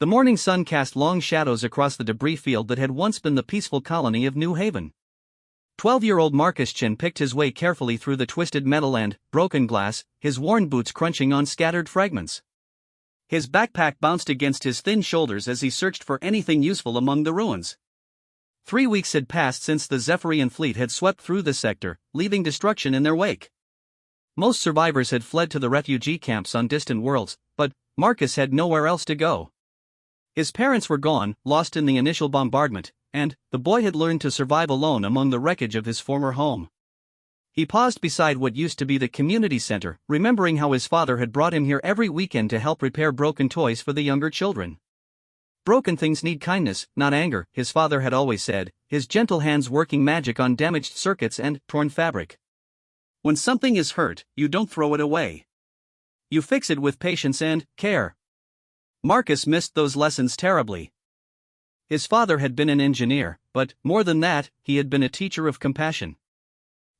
The morning sun cast long shadows across the debris field that had once been the peaceful colony of New Haven. 12-year-old Marcus Chin picked his way carefully through the twisted metal and broken glass, his worn boots crunching on scattered fragments. His backpack bounced against his thin shoulders as he searched for anything useful among the ruins. 3 weeks had passed since the Zephyrian fleet had swept through the sector, leaving destruction in their wake. Most survivors had fled to the refugee camps on distant worlds, but Marcus had nowhere else to go. His parents were gone, lost in the initial bombardment, and the boy had learned to survive alone among the wreckage of his former home. He paused beside what used to be the community center, remembering how his father had brought him here every weekend to help repair broken toys for the younger children. Broken things need kindness, not anger, his father had always said, his gentle hands working magic on damaged circuits and torn fabric. When something is hurt, you don't throw it away. You fix it with patience and care. Marcus missed those lessons terribly. His father had been an engineer, but, more than that, he had been a teacher of compassion.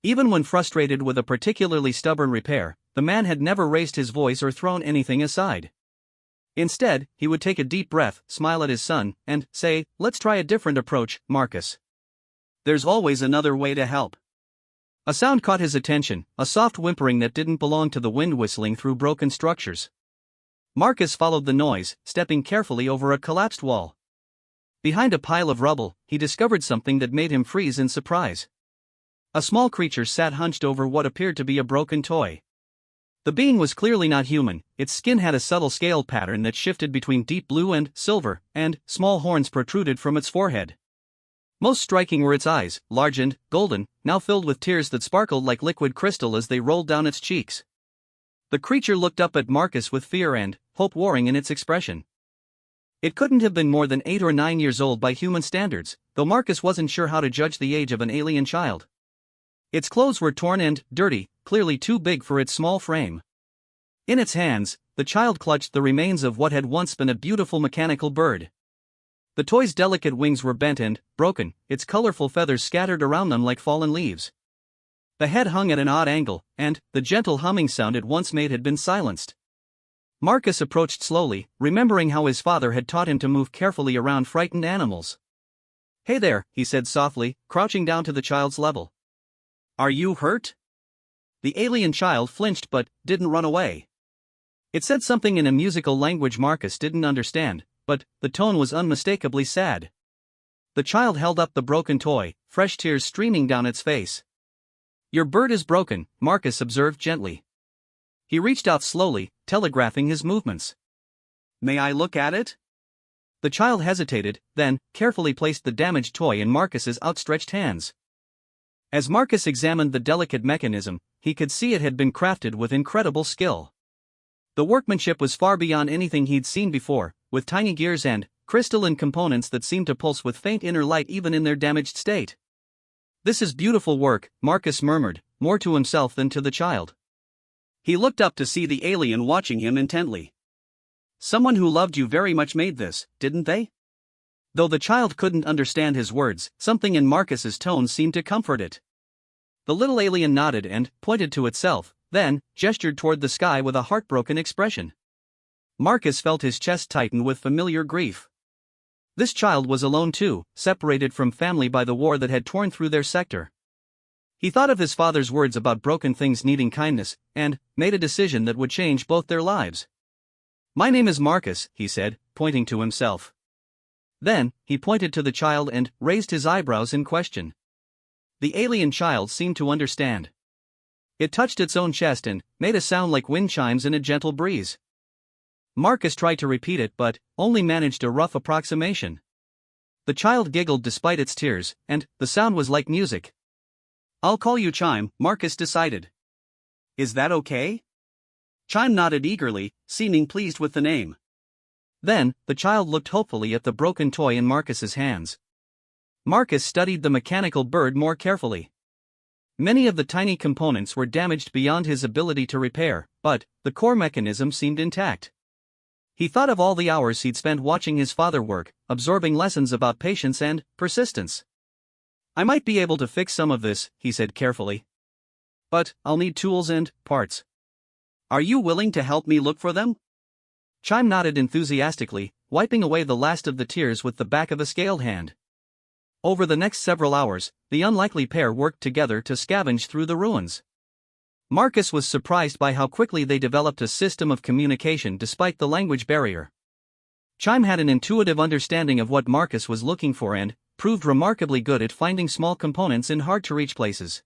Even when frustrated with a particularly stubborn repair, the man had never raised his voice or thrown anything aside. Instead, he would take a deep breath, smile at his son, and say, "Let's try a different approach, Marcus. There's always another way to help." A sound caught his attention, a soft whimpering that didn't belong to the wind whistling through broken structures. Marcus followed the noise, stepping carefully over a collapsed wall. Behind a pile of rubble, he discovered something that made him freeze in surprise. A small creature sat hunched over what appeared to be a broken toy. The being was clearly not human, its skin had a subtle scale pattern that shifted between deep blue and silver, and small horns protruded from its forehead. Most striking were its eyes, large and golden, now filled with tears that sparkled like liquid crystal as they rolled down its cheeks. The creature looked up at Marcus with fear and hope warring in its expression. It couldn't have been more than 8 or 9 years old by human standards, though Marcus wasn't sure how to judge the age of an alien child. Its clothes were torn and dirty, clearly too big for its small frame. In its hands, the child clutched the remains of what had once been a beautiful mechanical bird. The toy's delicate wings were bent and broken, its colorful feathers scattered around them like fallen leaves. The head hung at an odd angle, and the gentle humming sound it once made had been silenced. Marcus approached slowly, remembering how his father had taught him to move carefully around frightened animals. "Hey there," he said softly, crouching down to the child's level. "Are you hurt?" The alien child flinched but didn't run away. It said something in a musical language Marcus didn't understand, but the tone was unmistakably sad. The child held up the broken toy, fresh tears streaming down its face. "Your bird is broken," Marcus observed gently. He reached out slowly, telegraphing his movements. "May I look at it?" The child hesitated, then carefully placed the damaged toy in Marcus's outstretched hands. As Marcus examined the delicate mechanism, he could see it had been crafted with incredible skill. The workmanship was far beyond anything he'd seen before, with tiny gears and crystalline components that seemed to pulse with faint inner light even in their damaged state. "This is beautiful work," Marcus murmured, more to himself than to the child. He looked up to see the alien watching him intently. "Someone who loved you very much made this, didn't they?" Though the child couldn't understand his words, something in Marcus's tone seemed to comfort it. The little alien nodded and pointed to itself, then gestured toward the sky with a heartbroken expression. Marcus felt his chest tighten with familiar grief. This child was alone too, separated from family by the war that had torn through their sector. He thought of his father's words about broken things needing kindness, and made a decision that would change both their lives. "My name is Marcus," he said, pointing to himself. Then, he pointed to the child and raised his eyebrows in question. The alien child seemed to understand. It touched its own chest and made a sound like wind chimes in a gentle breeze. Marcus tried to repeat it but only managed a rough approximation. The child giggled despite its tears, and the sound was like music. "I'll call you Chime," Marcus decided. "Is that okay?" Chime nodded eagerly, seeming pleased with the name. Then, the child looked hopefully at the broken toy in Marcus's hands. Marcus studied the mechanical bird more carefully. Many of the tiny components were damaged beyond his ability to repair, but the core mechanism seemed intact. He thought of all the hours he'd spent watching his father work, absorbing lessons about patience and persistence. "I might be able to fix some of this," he said carefully. "But I'll need tools and parts. Are you willing to help me look for them?" Chime nodded enthusiastically, wiping away the last of the tears with the back of a scaled hand. Over the next several hours, the unlikely pair worked together to scavenge through the ruins. Marcus was surprised by how quickly they developed a system of communication despite the language barrier. Chime had an intuitive understanding of what Marcus was looking for and proved remarkably good at finding small components in hard-to-reach places.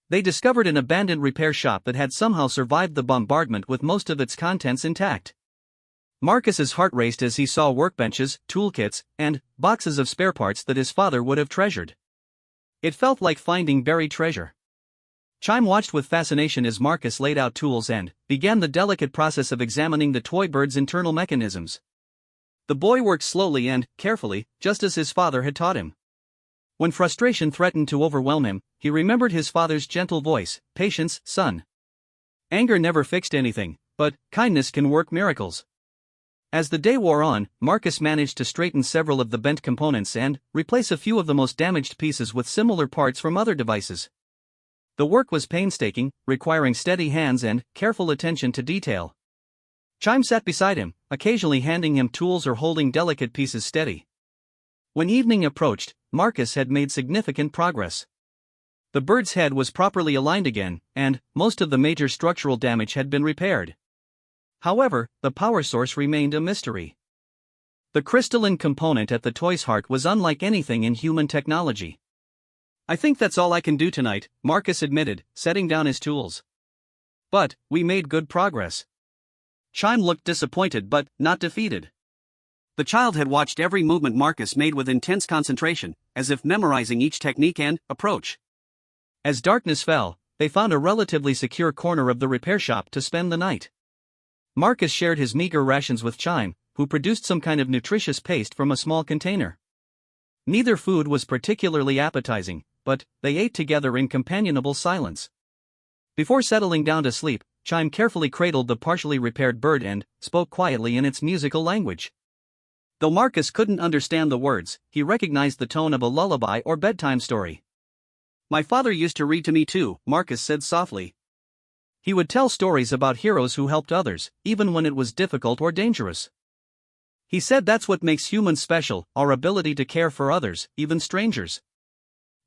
They discovered an abandoned repair shop that had somehow survived the bombardment with most of its contents intact. Marcus's heart raced as he saw workbenches, toolkits, and boxes of spare parts that his father would have treasured. It felt like finding buried treasure. Chime watched with fascination as Marcus laid out tools and began the delicate process of examining the toy bird's internal mechanisms. The boy worked slowly and carefully, just as his father had taught him. When frustration threatened to overwhelm him, he remembered his father's gentle voice, "Patience, son. Anger never fixed anything, but kindness can work miracles." As the day wore on, Marcus managed to straighten several of the bent components and replace a few of the most damaged pieces with similar parts from other devices. The work was painstaking, requiring steady hands and careful attention to detail. Chime sat beside him, occasionally handing him tools or holding delicate pieces steady. When evening approached, Marcus had made significant progress. The bird's head was properly aligned again, and most of the major structural damage had been repaired. However, the power source remained a mystery. The crystalline component at the toy's heart was unlike anything in human technology. "I think that's all I can do tonight," Marcus admitted, setting down his tools. "But we made good progress." Chime looked disappointed but not defeated. The child had watched every movement Marcus made with intense concentration, as if memorizing each technique and approach. As darkness fell, they found a relatively secure corner of the repair shop to spend the night. Marcus shared his meager rations with Chime, who produced some kind of nutritious paste from a small container. Neither food was particularly appetizing, but they ate together in companionable silence. Before settling down to sleep, Chime carefully cradled the partially repaired bird and spoke quietly in its musical language. Though Marcus couldn't understand the words, he recognized the tone of a lullaby or bedtime story. "My father used to read to me too," Marcus said softly. "He would tell stories about heroes who helped others, even when it was difficult or dangerous. He said that's what makes humans special, our ability to care for others, even strangers."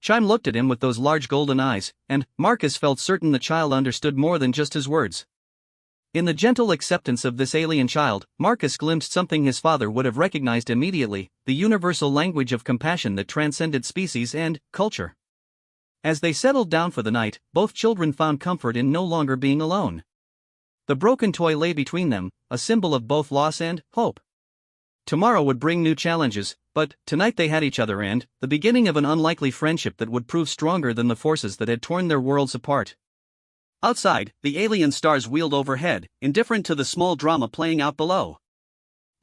Chime looked at him with those large golden eyes, and Marcus felt certain the child understood more than just his words. In the gentle acceptance of this alien child, Marcus glimpsed something his father would have recognized immediately, the universal language of compassion that transcended species and culture. As they settled down for the night, both children found comfort in no longer being alone. The broken toy lay between them, a symbol of both loss and hope. Tomorrow would bring new challenges, but tonight they had each other and the beginning of an unlikely friendship that would prove stronger than the forces that had torn their worlds apart. Outside, the alien stars wheeled overhead, indifferent to the small drama playing out below.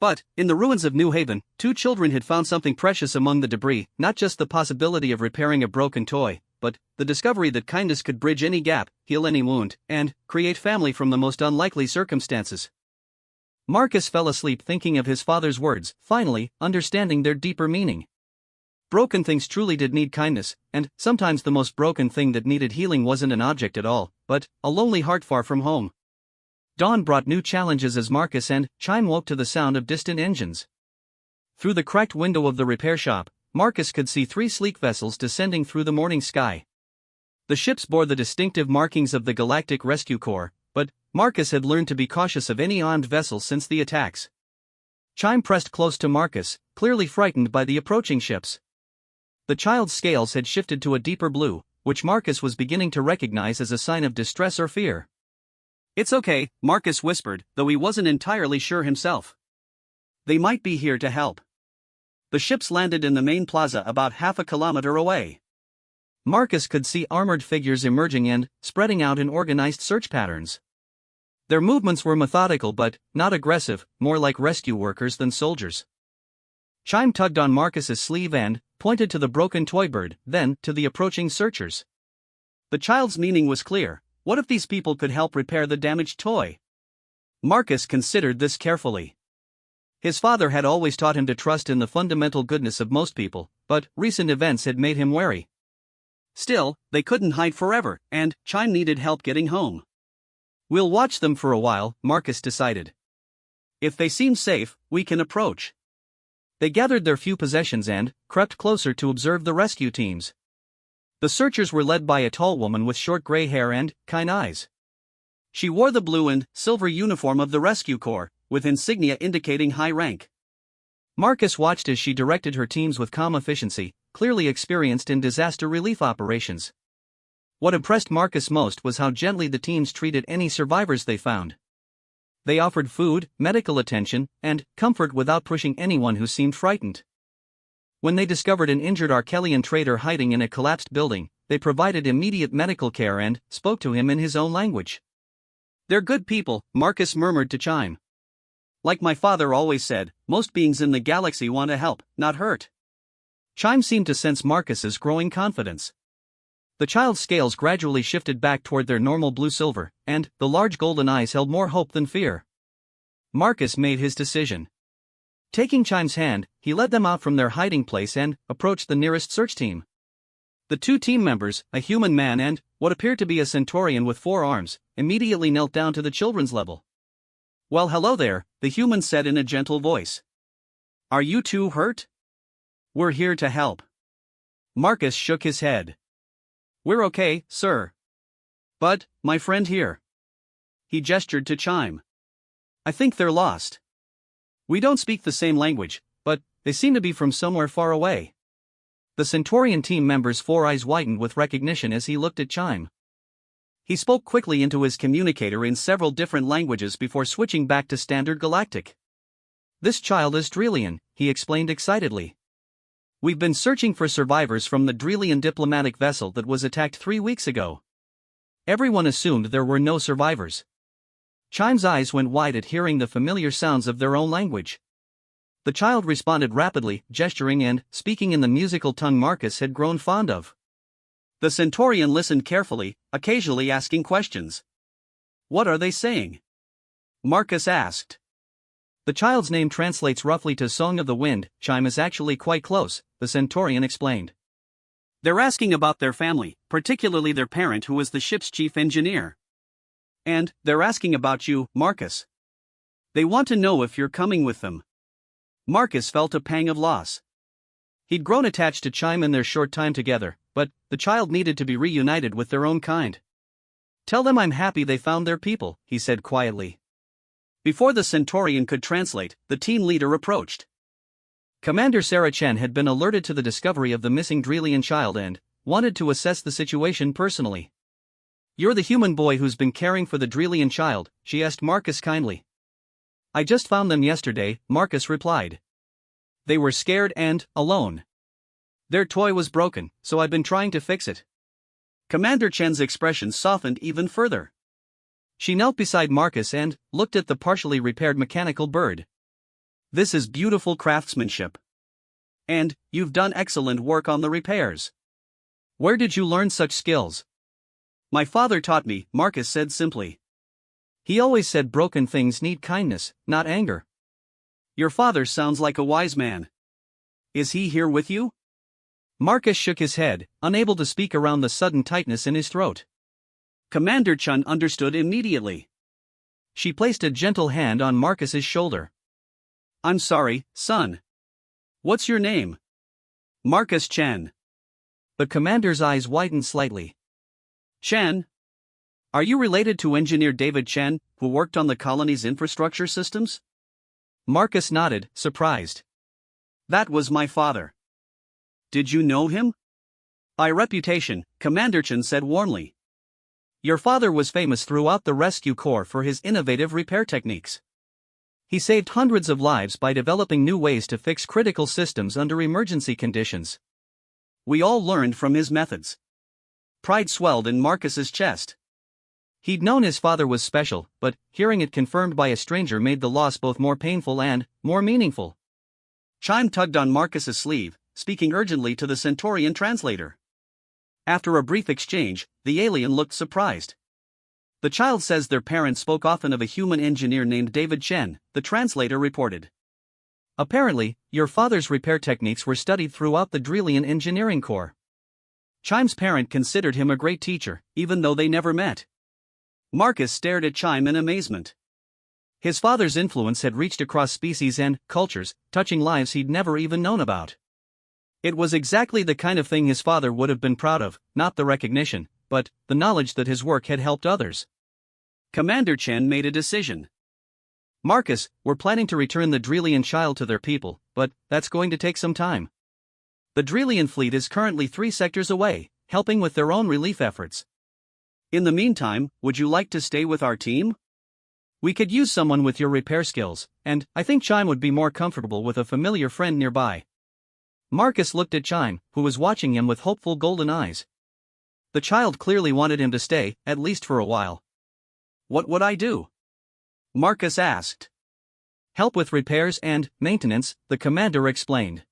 But, in the ruins of New Haven, two children had found something precious among the debris, not just the possibility of repairing a broken toy, but the discovery that kindness could bridge any gap, heal any wound, and create family from the most unlikely circumstances. Marcus fell asleep thinking of his father's words, finally, understanding their deeper meaning. Broken things truly did need kindness, and sometimes the most broken thing that needed healing wasn't an object at all, but a lonely heart far from home. Dawn brought new challenges as Marcus and Chime woke to the sound of distant engines. Through the cracked window of the repair shop, Marcus could see three sleek vessels descending through the morning sky. The ships bore the distinctive markings of the Galactic Rescue Corps, but Marcus had learned to be cautious of any armed vessels since the attacks. Chime pressed close to Marcus, clearly frightened by the approaching ships. The child's scales had shifted to a deeper blue, which Marcus was beginning to recognize as a sign of distress or fear. "It's okay," Marcus whispered, though he wasn't entirely sure himself. "They might be here to help." The ships landed in the main plaza about half a kilometer away. Marcus could see armored figures emerging and spreading out in organized search patterns. Their movements were methodical but not aggressive, more like rescue workers than soldiers. Chime tugged on Marcus's sleeve and pointed to the broken toy bird, then to the approaching searchers. The child's meaning was clear. What if these people could help repair the damaged toy? Marcus considered this carefully. His father had always taught him to trust in the fundamental goodness of most people, but recent events had made him wary. Still, they couldn't hide forever, and Chime needed help getting home. "We'll watch them for a while," Marcus decided. If they seem safe, we can approach. They gathered their few possessions and crept closer to observe the rescue teams. The searchers were led by a tall woman with short gray hair and kind eyes. She wore the blue and silver uniform of the rescue corps, with insignia indicating high rank. Marcus watched as she directed her teams with calm efficiency, clearly experienced in disaster relief operations. What impressed Marcus most was how gently the teams treated any survivors they found. They offered food, medical attention, and comfort without pushing anyone who seemed frightened. When they discovered an injured Arkelian trader hiding in a collapsed building, they provided immediate medical care and spoke to him in his own language. "They're good people," Marcus murmured to Chime. "Like my father always said, most beings in the galaxy want to help, not hurt." Chime seemed to sense Marcus's growing confidence. The child's scales gradually shifted back toward their normal blue-silver, and the large golden eyes held more hope than fear. Marcus made his decision. Taking Chime's hand, he led them out from their hiding place and approached the nearest search team. The two team members, a human man and what appeared to be a centaurian with 4 arms, immediately knelt down to the children's level. "Well, hello there," the human said in a gentle voice. "Are you two hurt?" "We're here to help." Marcus shook his head. "We're okay, sir. But, my friend here." He gestured to Chime. "I think they're lost. We don't speak the same language, but they seem to be from somewhere far away." The Centaurian team member's 4 eyes widened with recognition as he looked at Chime. He spoke quickly into his communicator in several different languages before switching back to Standard Galactic. "This child is Drillian," he explained excitedly. "We've been searching for survivors from the Drillian diplomatic vessel that was attacked 3 weeks ago. Everyone assumed there were no survivors." Chime's eyes went wide at hearing the familiar sounds of their own language. The child responded rapidly, gesturing and speaking in the musical tongue Marcus had grown fond of. The Centaurian listened carefully, occasionally asking questions. "What are they saying?" Marcus asked. "The child's name translates roughly to Song of the Wind. Chime is actually quite close," the Centaurian explained. "They're asking about their family, particularly their parent who was the ship's chief engineer. And they're asking about you, Marcus. They want to know if you're coming with them." Marcus felt a pang of loss. He'd grown attached to Chime in their short time together, but the child needed to be reunited with their own kind. "Tell them I'm happy they found their people," he said quietly. Before the Centaurian could translate, the team leader approached. Commander Sarah Chen had been alerted to the discovery of the missing Drillian child and wanted to assess the situation personally. "You're the human boy who's been caring for the Drillian child?" she asked Marcus kindly. "I just found them yesterday," Marcus replied. "They were scared and alone. Their toy was broken, so I've been trying to fix it." Commander Chen's expression softened even further. She knelt beside Marcus and looked at the partially repaired mechanical bird. "This is beautiful craftsmanship. And you've done excellent work on the repairs. Where did you learn such skills?" "My father taught me," Marcus said simply. "He always said broken things need kindness, not anger." "Your father sounds like a wise man. Is he here with you?" Marcus shook his head, unable to speak around the sudden tightness in his throat. Commander Chen understood immediately. She placed a gentle hand on Marcus's shoulder. "I'm sorry, son. What's your name?" "Marcus Chen." The commander's eyes widened slightly. "Chen? Are you related to Engineer David Chen, who worked on the colony's infrastructure systems?" Marcus nodded, surprised. "That was my father." "Did you know him?" "By reputation," Commander Chen said warmly. "Your father was famous throughout the rescue corps for his innovative repair techniques. He saved hundreds of lives by developing new ways to fix critical systems under emergency conditions. We all learned from his methods." Pride swelled in Marcus's chest. He'd known his father was special, but hearing it confirmed by a stranger made the loss both more painful and more meaningful. Chime tugged on Marcus's sleeve, speaking urgently to the Centaurian translator. After a brief exchange, the alien looked surprised. "The child says their parents spoke often of a human engineer named David Chen," the translator reported. "Apparently, your father's repair techniques were studied throughout the Drillian engineering corps." Chime's parent considered him a great teacher, even though they never met. Marcus stared at Chime in amazement. His father's influence had reached across species and cultures, touching lives he'd never even known about. It was exactly the kind of thing his father would have been proud of, not the recognition, but the knowledge that his work had helped others. Commander Chen made a decision. Marcus, we're planning to return the Drillian child to their people, but that's going to take some time. The Drillian fleet is currently 3 sectors away, helping with their own relief efforts. In the meantime, would you like to stay with our team? We could use someone with your repair skills, and I think Chime would be more comfortable with a familiar friend nearby. Marcus looked at Chime, who was watching him with hopeful golden eyes. The child clearly wanted him to stay, at least for a while. What would I do? Marcus asked. Help with repairs and maintenance, the commander explained.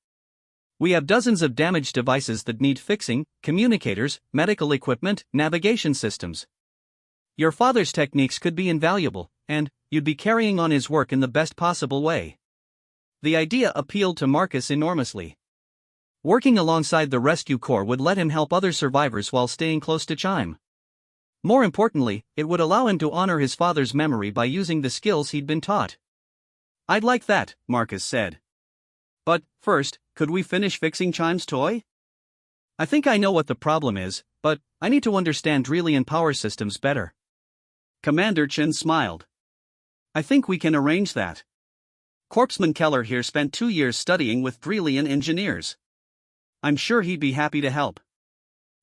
We have dozens of damaged devices that need fixing: communicators, medical equipment, navigation systems. Your father's techniques could be invaluable, and you'd be carrying on his work in the best possible way. The idea appealed to Marcus enormously. Working alongside the rescue corps would let him help other survivors while staying close to Chime. More importantly, it would allow him to honor his father's memory by using the skills he'd been taught. I'd like that, Marcus said. But, first, could we finish fixing Chime's toy? I think I know what the problem is, but I need to understand Drillian power systems better. Commander Chen smiled. I think we can arrange that. Corpsman Keller here spent 2 years studying with Drillian engineers. I'm sure he'd be happy to help.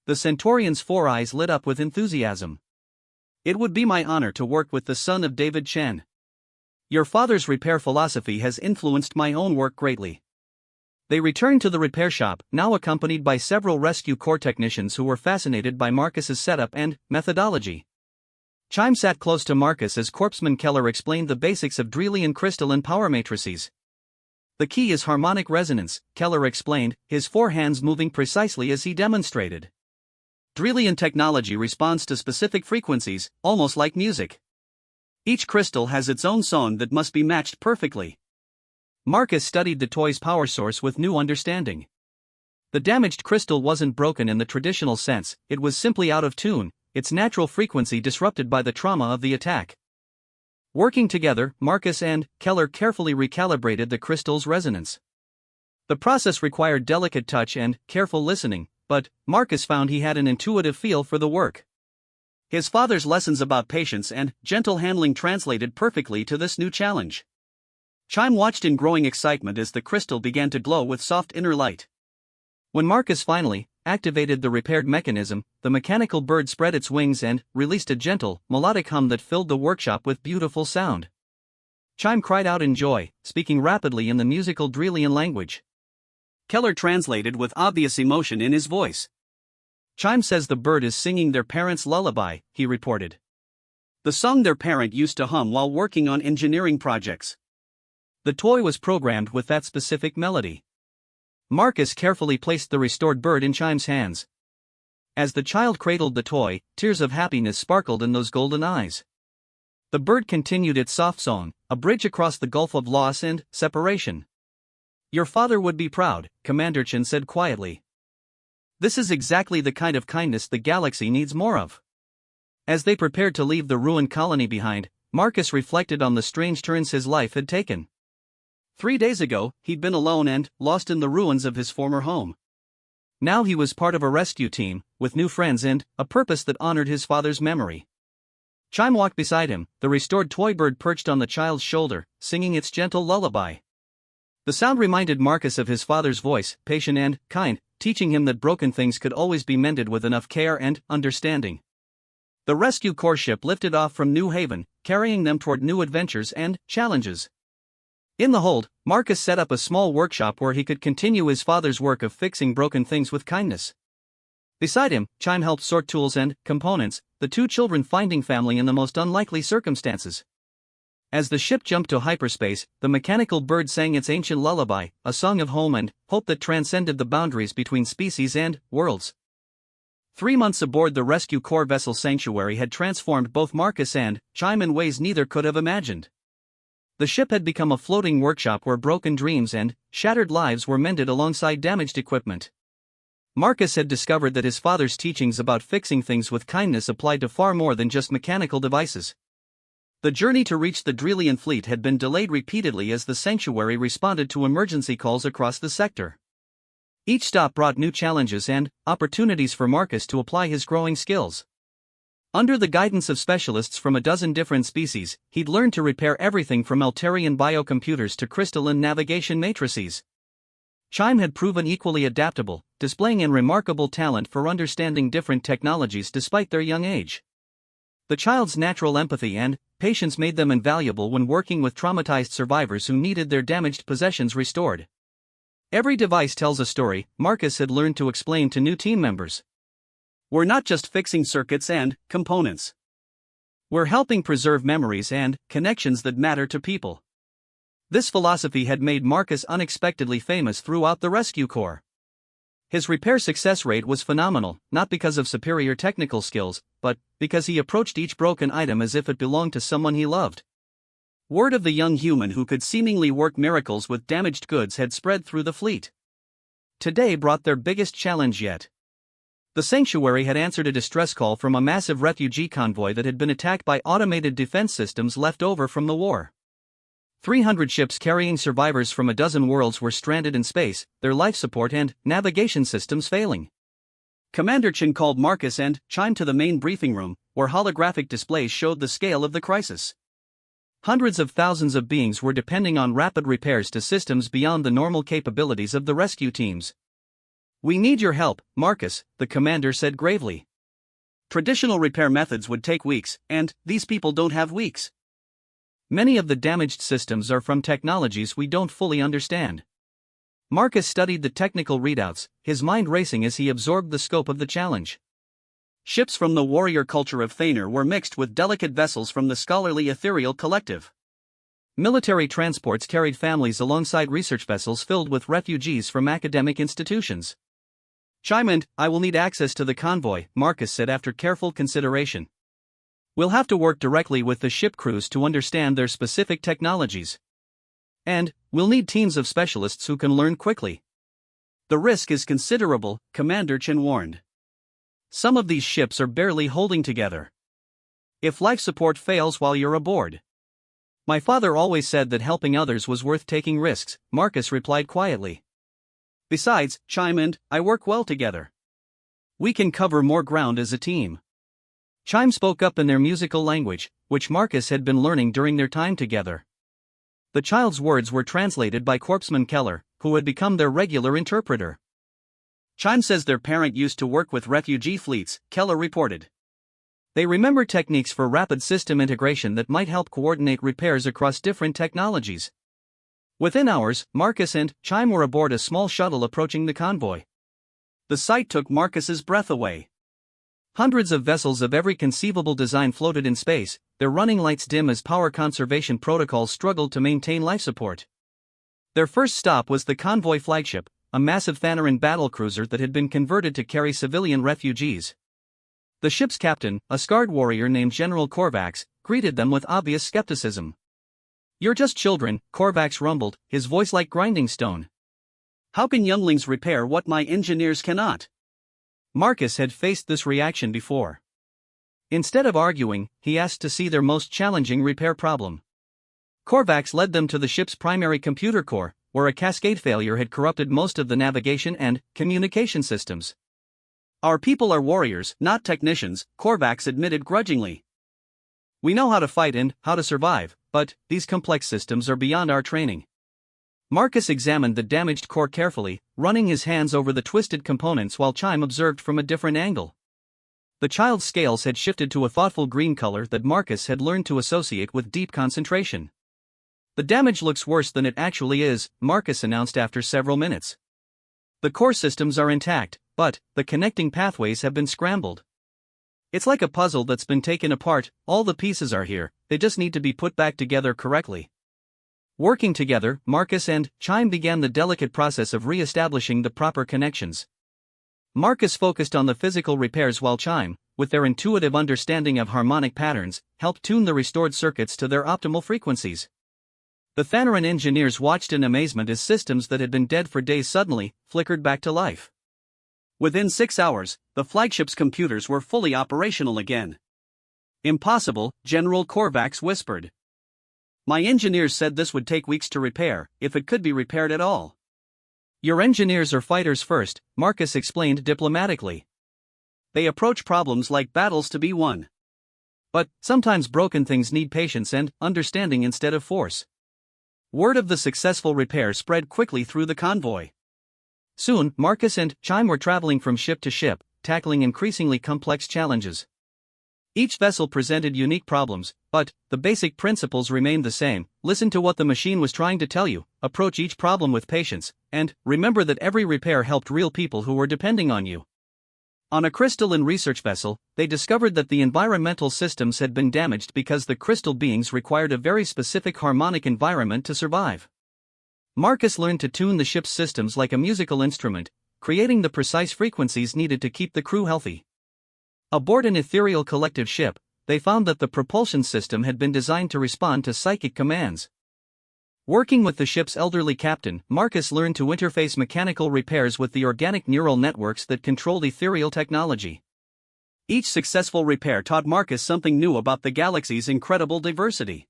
The Centaurian's 4 eyes lit up with enthusiasm. It would be my honor to work with the son of David Chen. Your father's repair philosophy has influenced my own work greatly. They returned to the repair shop, now accompanied by several rescue corps technicians who were fascinated by Marcus's setup and methodology. Chime sat close to Marcus as Corpsman Keller explained the basics of Drillian crystal and power matrices. The key is harmonic resonance, Keller explained, his 4 hands moving precisely as he demonstrated. Drillian technology responds to specific frequencies, almost like music. Each crystal has its own song that must be matched perfectly. Marcus studied the toy's power source with new understanding. The damaged crystal wasn't broken in the traditional sense, it was simply out of tune, its natural frequency disrupted by the trauma of the attack. Working together, Marcus and Keller carefully recalibrated the crystal's resonance. The process required delicate touch and careful listening, but Marcus found he had an intuitive feel for the work. His father's lessons about patience and gentle handling translated perfectly to this new challenge. Chime watched in growing excitement as the crystal began to glow with soft inner light. When Marcus finally activated the repaired mechanism, the mechanical bird spread its wings and released a gentle, melodic hum that filled the workshop with beautiful sound. Chime cried out in joy, speaking rapidly in the musical Drillian language. Keller translated with obvious emotion in his voice. Chime says the bird is singing their parents' lullaby, he reported. The song their parent used to hum while working on engineering projects. The toy was programmed with that specific melody. Marcus carefully placed the restored bird in Chime's hands. As the child cradled the toy, tears of happiness sparkled in those golden eyes. The bird continued its soft song, a bridge across the gulf of loss and separation. Your father would be proud, Commander Chen said quietly. This is exactly the kind of kindness the galaxy needs more of. As they prepared to leave the ruined colony behind, Marcus reflected on the strange turns his life had taken. 3 days ago, he'd been alone and lost in the ruins of his former home. Now he was part of a rescue team, with new friends and a purpose that honored his father's memory. Chime walked beside him, the restored toy bird perched on the child's shoulder, singing its gentle lullaby. The sound reminded Marcus of his father's voice, patient and kind, teaching him that broken things could always be mended with enough care and understanding. The rescue corps ship lifted off from New Haven, carrying them toward new adventures and challenges. In the hold, Marcus set up a small workshop where he could continue his father's work of fixing broken things with kindness. Beside him, Chime helped sort tools and components, the 2 children finding family in the most unlikely circumstances. As the ship jumped to hyperspace, the mechanical bird sang its ancient lullaby, a song of home and hope that transcended the boundaries between species and worlds. 3 months aboard the rescue corps vessel Sanctuary had transformed both Marcus and Chime in ways neither could have imagined. The ship had become a floating workshop where broken dreams and shattered lives were mended alongside damaged equipment. Marcus had discovered that his father's teachings about fixing things with kindness applied to far more than just mechanical devices. The journey to reach the Drillian fleet had been delayed repeatedly as the Sanctuary responded to emergency calls across the sector. Each stop brought new challenges and opportunities for Marcus to apply his growing skills. Under the guidance of specialists from a dozen different species, he'd learned to repair everything from Alterian biocomputers to crystalline navigation matrices. Chime had proven equally adaptable, displaying a remarkable talent for understanding different technologies despite their young age. The child's natural empathy and patience made them invaluable when working with traumatized survivors who needed their damaged possessions restored. Every device tells a story, Marcus had learned to explain to new team members. We're not just fixing circuits and components. We're helping preserve memories and connections that matter to people. This philosophy had made Marcus unexpectedly famous throughout the rescue corps. His repair success rate was phenomenal, not because of superior technical skills, but because he approached each broken item as if it belonged to someone he loved. Word of the young human who could seemingly work miracles with damaged goods had spread through the fleet. Today brought their biggest challenge yet. The Sanctuary had answered a distress call from a massive refugee convoy that had been attacked by automated defense systems left over from the war. 300 ships carrying survivors from a dozen worlds were stranded in space, their life support and navigation systems failing. Commander Chen called Marcus and Chime to the main briefing room, where holographic displays showed the scale of the crisis. Hundreds of thousands of beings were depending on rapid repairs to systems beyond the normal capabilities of the rescue teams. We need your help, Marcus, the commander said gravely. Traditional repair methods would take weeks, and these people don't have weeks. Many of the damaged systems are from technologies we don't fully understand. Marcus studied the technical readouts, his mind racing as he absorbed the scope of the challenge. Ships from the warrior culture of Thaner were mixed with delicate vessels from the scholarly ethereal collective. Military transports carried families alongside research vessels filled with refugees from academic institutions. Chime and I will need access to the convoy, Marcus said after careful consideration. We'll have to work directly with the ship crews to understand their specific technologies. And we'll need teams of specialists who can learn quickly. The risk is considerable, Commander Chen warned. Some of these ships are barely holding together. If life support fails while you're aboard. My father always said that helping others was worth taking risks, Marcus replied quietly. Besides, Chime and I work well together. We can cover more ground as a team. Chime spoke up in their musical language, which Marcus had been learning during their time together. The child's words were translated by Corpsman Keller, who had become their regular interpreter. Chime says their parent used to work with refugee fleets, Keller reported. They remember techniques for rapid system integration that might help coordinate repairs across different technologies. Within hours, Marcus and Chime were aboard a small shuttle approaching the convoy. The sight took Marcus's breath away. Hundreds of vessels of every conceivable design floated in space, their running lights dim as power conservation protocols struggled to maintain life support. Their first stop was the convoy flagship, a massive Thanaran battlecruiser that had been converted to carry civilian refugees. The ship's captain, a scarred warrior named General Korvax, greeted them with obvious skepticism. You're just children, Korvax rumbled, his voice like grinding stone. How can younglings repair what my engineers cannot? Marcus had faced this reaction before. Instead of arguing, he asked to see their most challenging repair problem. Korvax led them to the ship's primary computer core, where a cascade failure had corrupted most of the navigation and communication systems. Our people are warriors, not technicians, Korvax admitted grudgingly. We know how to fight and how to survive, but these complex systems are beyond our training. Marcus examined the damaged core carefully, running his hands over the twisted components while Chime observed from a different angle. The child's scales had shifted to a thoughtful green color that Marcus had learned to associate with deep concentration. The damage looks worse than it actually is, Marcus announced after several minutes. The core systems are intact, but the connecting pathways have been scrambled. It's like a puzzle that's been taken apart, all the pieces are here, they just need to be put back together correctly. Working together, Marcus and Chime began the delicate process of re-establishing the proper connections. Marcus focused on the physical repairs while Chime, with their intuitive understanding of harmonic patterns, helped tune the restored circuits to their optimal frequencies. The Thanaran engineers watched in amazement as systems that had been dead for days suddenly flickered back to life. Within 6 hours, the flagship's computers were fully operational again. Impossible, General Korvax whispered. My engineers said this would take weeks to repair, if it could be repaired at all. Your engineers are fighters first, Marcus explained diplomatically. They approach problems like battles to be won. But sometimes broken things need patience and understanding instead of force. Word of the successful repair spread quickly through the convoy. Soon, Marcus and Chime were traveling from ship to ship, tackling increasingly complex challenges. Each vessel presented unique problems, but the basic principles remained the same. Listen to what the machine was trying to tell you, approach each problem with patience, and remember that every repair helped real people who were depending on you. On a crystalline research vessel, they discovered that the environmental systems had been damaged because the crystal beings required a very specific harmonic environment to survive. Marcus learned to tune the ship's systems like a musical instrument, creating the precise frequencies needed to keep the crew healthy. Aboard an ethereal collective ship, they found that the propulsion system had been designed to respond to psychic commands. Working with the ship's elderly captain, Marcus learned to interface mechanical repairs with the organic neural networks that controlled ethereal technology. Each successful repair taught Marcus something new about the galaxy's incredible diversity.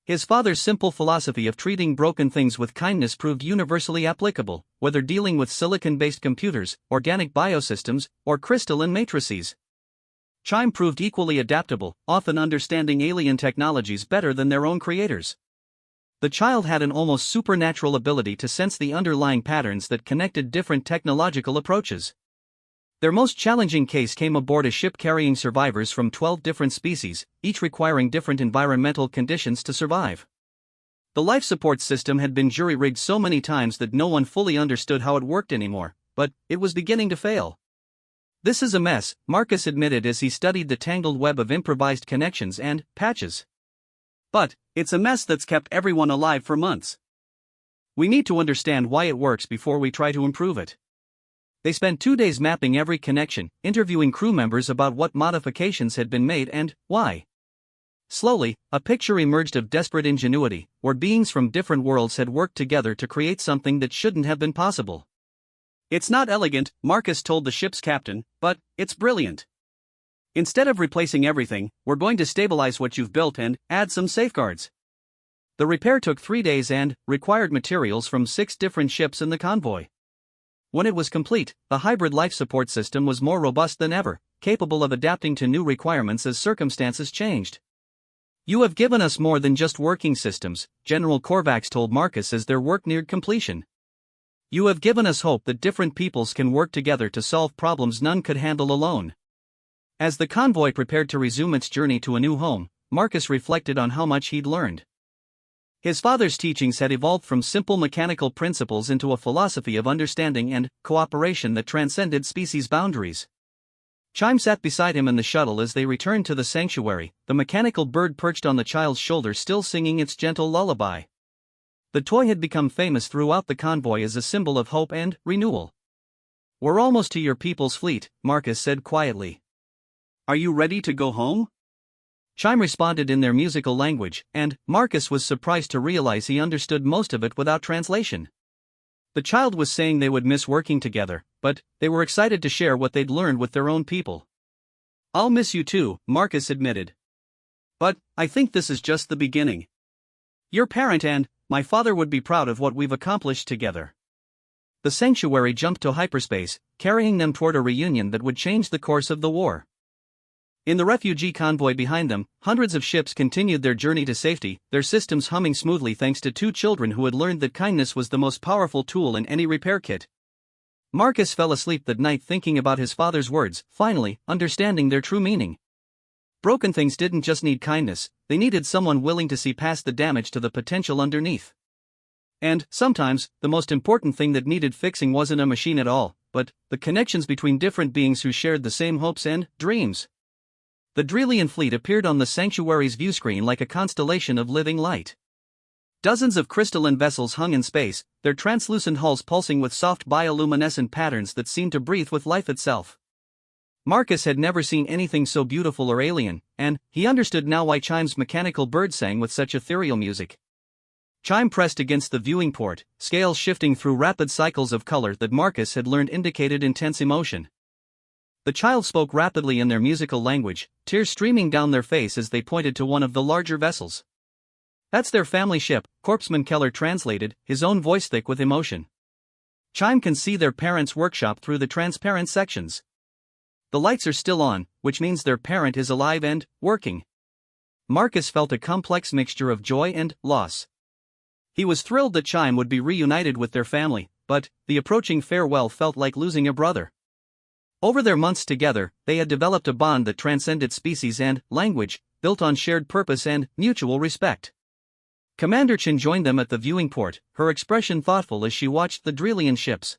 His father's simple philosophy of treating broken things with kindness proved universally applicable, whether dealing with silicon-based computers, organic biosystems, or crystalline matrices. Chime proved equally adaptable, often understanding alien technologies better than their own creators. The child had an almost supernatural ability to sense the underlying patterns that connected different technological approaches. Their most challenging case came aboard a ship carrying survivors from 12 different species, each requiring different environmental conditions to survive. The life support system had been jury-rigged so many times that no one fully understood how it worked anymore, but it was beginning to fail. This is a mess, Marcus admitted as he studied the tangled web of improvised connections and patches. But it's a mess that's kept everyone alive for months. We need to understand why it works before we try to improve it. They spent 2 days mapping every connection, interviewing crew members about what modifications had been made and why. Slowly, a picture emerged of desperate ingenuity, where beings from different worlds had worked together to create something that shouldn't have been possible. It's not elegant, Marcus told the ship's captain, but it's brilliant. Instead of replacing everything, we're going to stabilize what you've built and add some safeguards. The repair took 3 days and required materials from 6 different ships in the convoy. When it was complete, the hybrid life support system was more robust than ever, capable of adapting to new requirements as circumstances changed. You have given us more than just working systems, General Korvax told Marcus as their work neared completion. You have given us hope that different peoples can work together to solve problems none could handle alone. As the convoy prepared to resume its journey to a new home, Marcus reflected on how much he'd learned. His father's teachings had evolved from simple mechanical principles into a philosophy of understanding and cooperation that transcended species boundaries. Chime sat beside him in the shuttle as they returned to the sanctuary, the mechanical bird perched on the child's shoulder still singing its gentle lullaby. The toy had become famous throughout the convoy as a symbol of hope and renewal. We're almost to your people's fleet, Marcus said quietly. Are you ready to go home? Chime responded in their musical language, and Marcus was surprised to realize he understood most of it without translation. The child was saying they would miss working together, but they were excited to share what they'd learned with their own people. I'll miss you too, Marcus admitted. But I think this is just the beginning. Your parent and my father would be proud of what we've accomplished together. The sanctuary jumped to hyperspace, carrying them toward a reunion that would change the course of the war. In the refugee convoy behind them, hundreds of ships continued their journey to safety, their systems humming smoothly thanks to 2 children who had learned that kindness was the most powerful tool in any repair kit. Marcus fell asleep that night thinking about his father's words, finally understanding their true meaning. Broken things didn't just need kindness, they needed someone willing to see past the damage to the potential underneath. And, sometimes, the most important thing that needed fixing wasn't a machine at all, but the connections between different beings who shared the same hopes and dreams. The Drillian fleet appeared on the sanctuary's viewscreen like a constellation of living light. Dozens of crystalline vessels hung in space, their translucent hulls pulsing with soft bioluminescent patterns that seemed to breathe with life itself. Marcus had never seen anything so beautiful or alien, and he understood now why Chime's mechanical bird sang with such ethereal music. Chime pressed against the viewing port, scales shifting through rapid cycles of color that Marcus had learned indicated intense emotion. The child spoke rapidly in their musical language, tears streaming down their face as they pointed to one of the larger vessels. "That's their family ship," Corpsman Keller translated, his own voice thick with emotion. "Chime can see their parents' workshop through the transparent sections. The lights are still on, which means their parent is alive and working." Marcus felt a complex mixture of joy and loss. He was thrilled that Chime would be reunited with their family, but the approaching farewell felt like losing a brother. Over their months together, they had developed a bond that transcended species and language, built on shared purpose and mutual respect. Commander Chin joined them at the viewing port, her expression thoughtful as she watched the Drillian ships.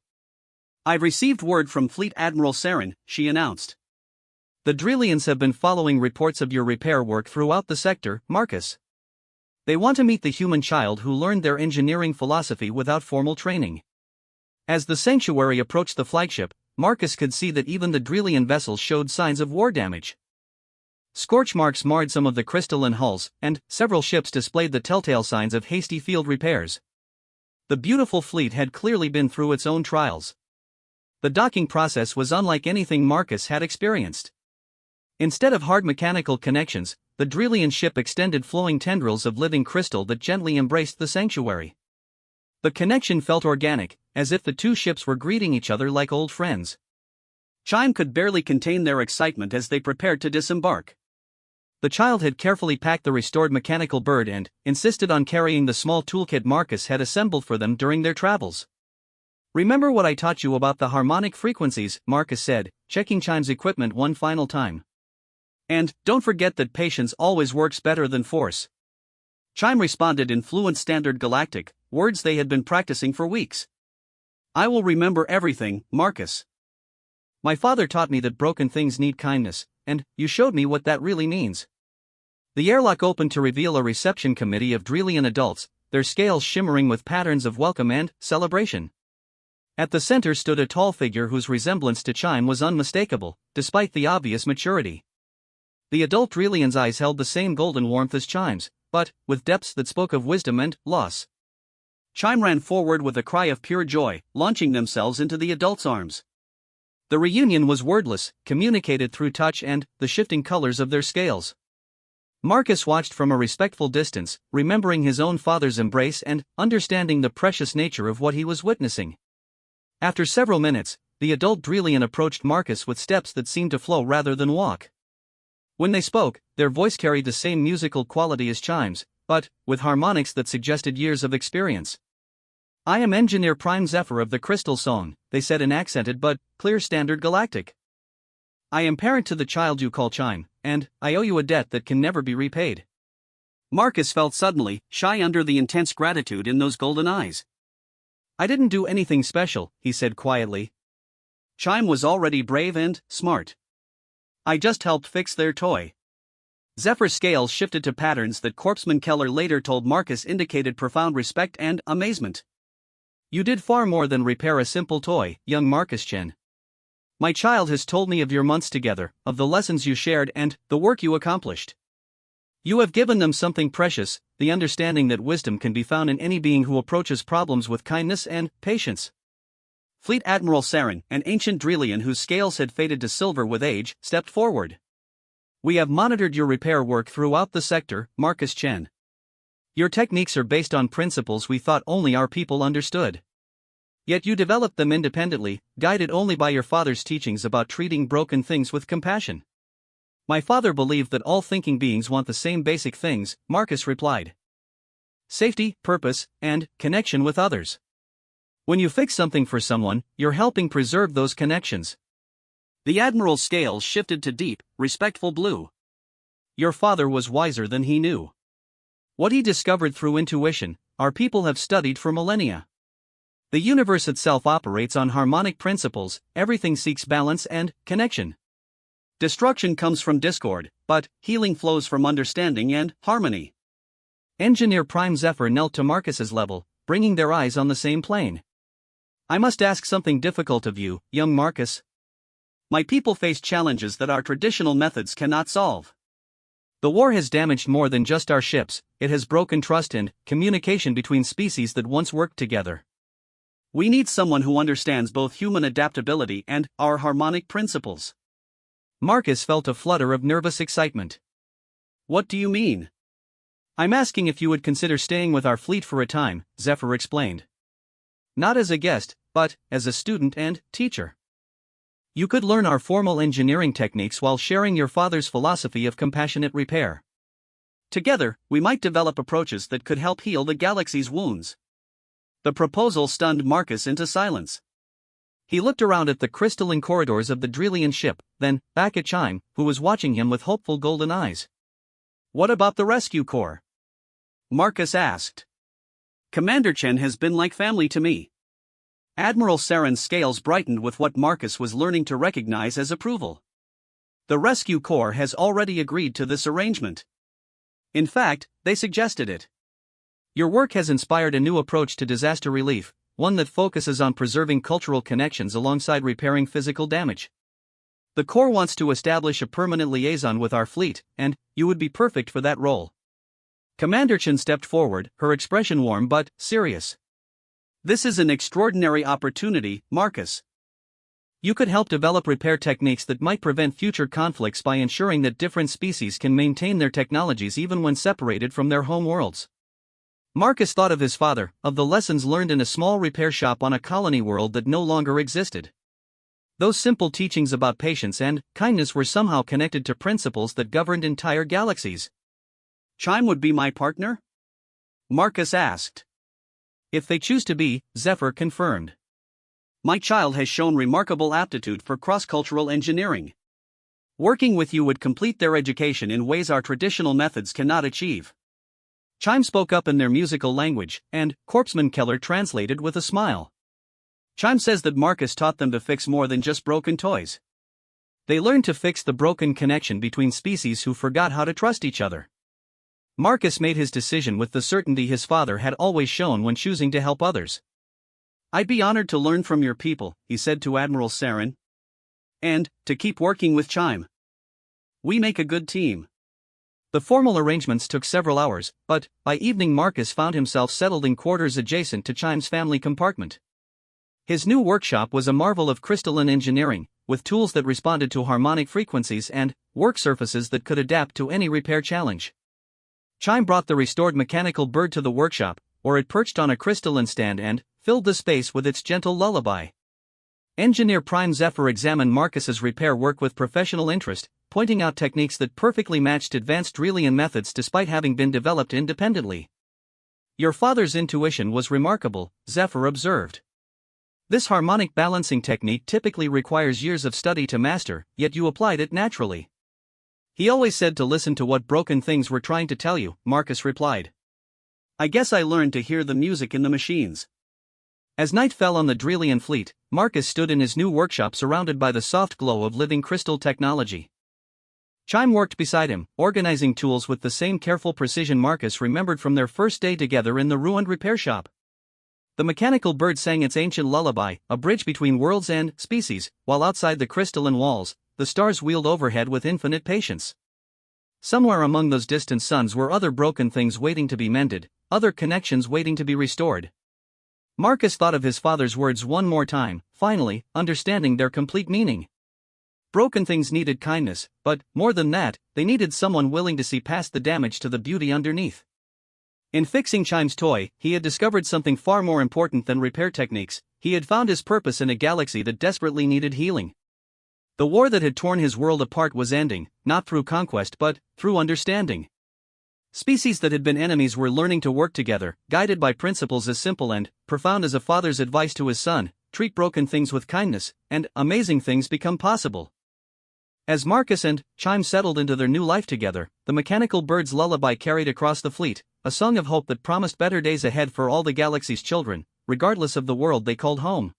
"I've received word from Fleet Admiral Saren," she announced. "The Drillians have been following reports of your repair work throughout the sector, Marcus. They want to meet the human child who learned their engineering philosophy without formal training." As the sanctuary approached the flagship, Marcus could see that even the Drillian vessels showed signs of war damage. Scorch marks marred some of the crystalline hulls, and several ships displayed the telltale signs of hasty field repairs. The beautiful fleet had clearly been through its own trials. The docking process was unlike anything Marcus had experienced. Instead of hard mechanical connections, the Drillian ship extended flowing tendrils of living crystal that gently embraced the sanctuary. The connection felt organic, as if the two ships were greeting each other like old friends. Chime could barely contain their excitement as they prepared to disembark. The child had carefully packed the restored mechanical bird and insisted on carrying the small toolkit Marcus had assembled for them during their travels. "Remember what I taught you about the harmonic frequencies," Marcus said, checking Chime's equipment one final time. "And don't forget that patience always works better than force." Chime responded in fluent Standard Galactic, words they had been practicing for weeks. "I will remember everything, Marcus. My father taught me that broken things need kindness, and you showed me what that really means." The airlock opened to reveal a reception committee of Drillian adults, their scales shimmering with patterns of welcome and celebration. At the center stood a tall figure whose resemblance to Chime was unmistakable, despite the obvious maturity. The adult Drillian's eyes held the same golden warmth as Chime's, but with depths that spoke of wisdom and loss. Chime ran forward with a cry of pure joy, launching themselves into the adult's arms. The reunion was wordless, communicated through touch and the shifting colors of their scales. Marcus watched from a respectful distance, remembering his own father's embrace and understanding the precious nature of what he was witnessing. After several minutes, the adult Drillian approached Marcus with steps that seemed to flow rather than walk. When they spoke, their voice carried the same musical quality as Chime's, but with harmonics that suggested years of experience. "I am Engineer Prime Zephyr of the Crystal Song," they said in accented but clear Standard Galactic. "I am parent to the child you call Chime, and I owe you a debt that can never be repaid." Marcus felt suddenly shy under the intense gratitude in those golden eyes. "I didn't do anything special," he said quietly. "Chime was already brave and smart. I just helped fix their toy." Zephyr's scales shifted to patterns that Corpsman Keller later told Marcus indicated profound respect and amazement. "You did far more than repair a simple toy, young Marcus Chen. My child has told me of your months together, of the lessons you shared and the work you accomplished. You have given them something precious, the understanding that wisdom can be found in any being who approaches problems with kindness and patience." Fleet Admiral Saren, an ancient Drillian whose scales had faded to silver with age, stepped forward. "We have monitored your repair work throughout the sector, Marcus Chen. Your techniques are based on principles we thought only our people understood. Yet you developed them independently, guided only by your father's teachings about treating broken things with compassion." "My father believed that all thinking beings want the same basic things," Marcus replied. "Safety, purpose, and connection with others. When you fix something for someone, you're helping preserve those connections." The Admiral's scales shifted to deep, respectful blue. "Your father was wiser than he knew. What he discovered through intuition, our people have studied for millennia. The universe itself operates on harmonic principles, everything seeks balance and connection. Destruction comes from discord, but healing flows from understanding and harmony." Engineer Prime Zephyr knelt to Marcus's level, bringing their eyes on the same plane. "I must ask something difficult of you, young Marcus. My people face challenges that our traditional methods cannot solve. The war has damaged more than just our ships, it has broken trust and communication between species that once worked together. We need someone who understands both human adaptability and our harmonic principles. Marcus felt a flutter of nervous excitement. What do you mean? I'm asking if you would consider staying with our fleet for a time, Zephyr explained. Not as a guest, but as a student and teacher. You could learn our formal engineering techniques while sharing your father's philosophy of compassionate repair. Together, we might develop approaches that could help heal the galaxy's wounds. The proposal stunned Marcus into silence. He looked around at the crystalline corridors of the Drillian ship, then back at Chime, who was watching him with hopeful golden eyes. What about the rescue corps? Marcus asked. Commander Chen has been like family to me. Admiral Saren's scales brightened with what Marcus was learning to recognize as approval. The rescue corps has already agreed to this arrangement. In fact, they suggested it. Your work has inspired a new approach to disaster relief, one that focuses on preserving cultural connections alongside repairing physical damage. The Corps wants to establish a permanent liaison with our fleet, and you would be perfect for that role. Commander Chen stepped forward, her expression warm but serious. This is an extraordinary opportunity, Marcus. You could help develop repair techniques that might prevent future conflicts by ensuring that different species can maintain their technologies even when separated from their home worlds. Marcus thought of his father, of the lessons learned in a small repair shop on a colony world that no longer existed. Those simple teachings about patience and kindness were somehow connected to principles that governed entire galaxies. Chime would be my partner? Marcus asked. If they choose to be, Zephyr confirmed. My child has shown remarkable aptitude for cross-cultural engineering. Working with you would complete their education in ways our traditional methods cannot achieve. Chime spoke up in their musical language, and Corpsman Keller translated with a smile. Chime says that Marcus taught them to fix more than just broken toys. They learned to fix the broken connection between species who forgot how to trust each other. Marcus made his decision with the certainty his father had always shown when choosing to help others. I'd be honored to learn from your people, he said to Admiral Saren. And to keep working with Chime. We make a good team. The formal arrangements took several hours, but by evening Marcus found himself settled in quarters adjacent to Chime's family compartment. His new workshop was a marvel of crystalline engineering, with tools that responded to harmonic frequencies and work surfaces that could adapt to any repair challenge. Chime brought the restored mechanical bird to the workshop, where it perched on a crystalline stand and filled the space with its gentle lullaby. Engineer Prime Zephyr examined Marcus's repair work with professional interest, pointing out techniques that perfectly matched advanced Drillian methods despite having been developed independently. Your father's intuition was remarkable, Zephyr observed. This harmonic balancing technique typically requires years of study to master, yet you applied it naturally. He always said to listen to what broken things were trying to tell you, Marcus replied. I guess I learned to hear the music in the machines. As night fell on the Drillian fleet, Marcus stood in his new workshop surrounded by the soft glow of living crystal technology. Chime worked beside him, organizing tools with the same careful precision Marcus remembered from their first day together in the ruined repair shop. The mechanical bird sang its ancient lullaby, a bridge between worlds and species, while outside the crystalline walls, the stars wheeled overhead with infinite patience. Somewhere among those distant suns were other broken things waiting to be mended, other connections waiting to be restored. Marcus thought of his father's words one more time, finally, understanding their complete meaning. Broken things needed kindness, but, more than that, they needed someone willing to see past the damage to the beauty underneath. In fixing Chime's toy, he had discovered something far more important than repair techniques. He had found his purpose in a galaxy that desperately needed healing. The war that had torn his world apart was ending, not through conquest but through understanding. Species that had been enemies were learning to work together, guided by principles as simple and profound as a father's advice to his son: treat broken things with kindness, and amazing things become possible. As Marcus and Chime settled into their new life together, the mechanical bird's lullaby carried across the fleet, a song of hope that promised better days ahead for all the galaxy's children, regardless of the world they called home.